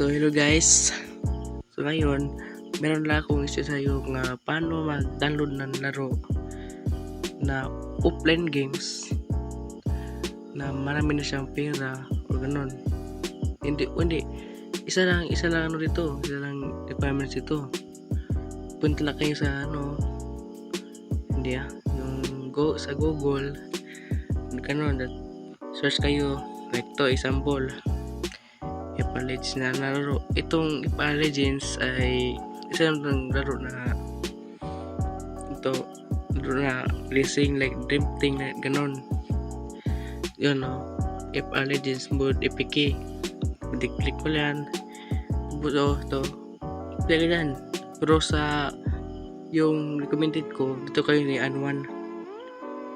So hello guys. So ngayon, meron lang akong issue sa iyo nga paano mag-download ng laro na offline games na marami na siyang pera o ganun. Hindi. Isa lang ano dito, isa lang requirements dito. Punta lang kayo sa hindi yung go sa Google, ganun, search kayo, like to example, Apex Legends na laro. Itong Apex Legends ay isa lang laro na laro na racing like drifting na ganon. Yun Apex Legends mode APK. Click mo yan. To play yan. Pero sa yung recommended ko, dito kayo ni An1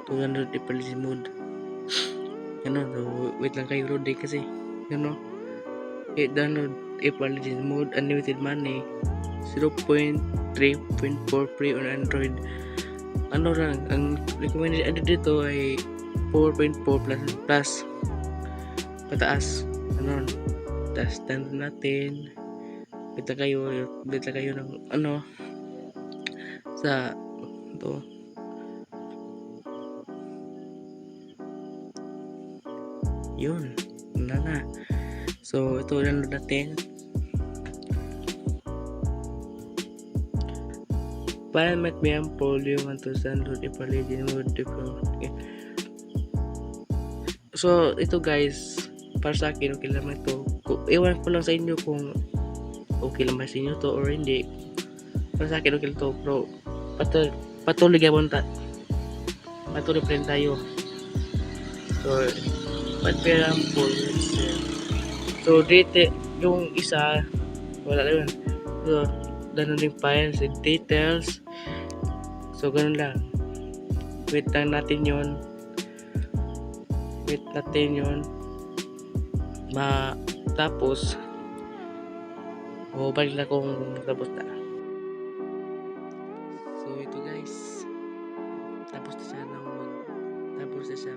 200 Apex Legends mode. So wait lang kayo load kasi download Apex Legends mode, unlimited money, 0.3.4 free on Android. Ang recommended dito ay 4.4 plus pataas. Taas download natin. Bita kayo ng sa to. Yun, na. So ito download natin. Para mag-mayam polio man to download Apex Legends mode. So ito guys, para sa akin okay lang ito. Ewan ko lang sa inyo kung okay lang ba sa inyo to or hindi. Para sa akin okay lang to, bro. Patuloy gawin patuloy pa rin tayo. So mag-mayam polio. So dito yung isa wala na yun. So downloading files and details. So ganun lang. Wait natin yun matapos balik na kung tapos na. So ito guys, tapos na siya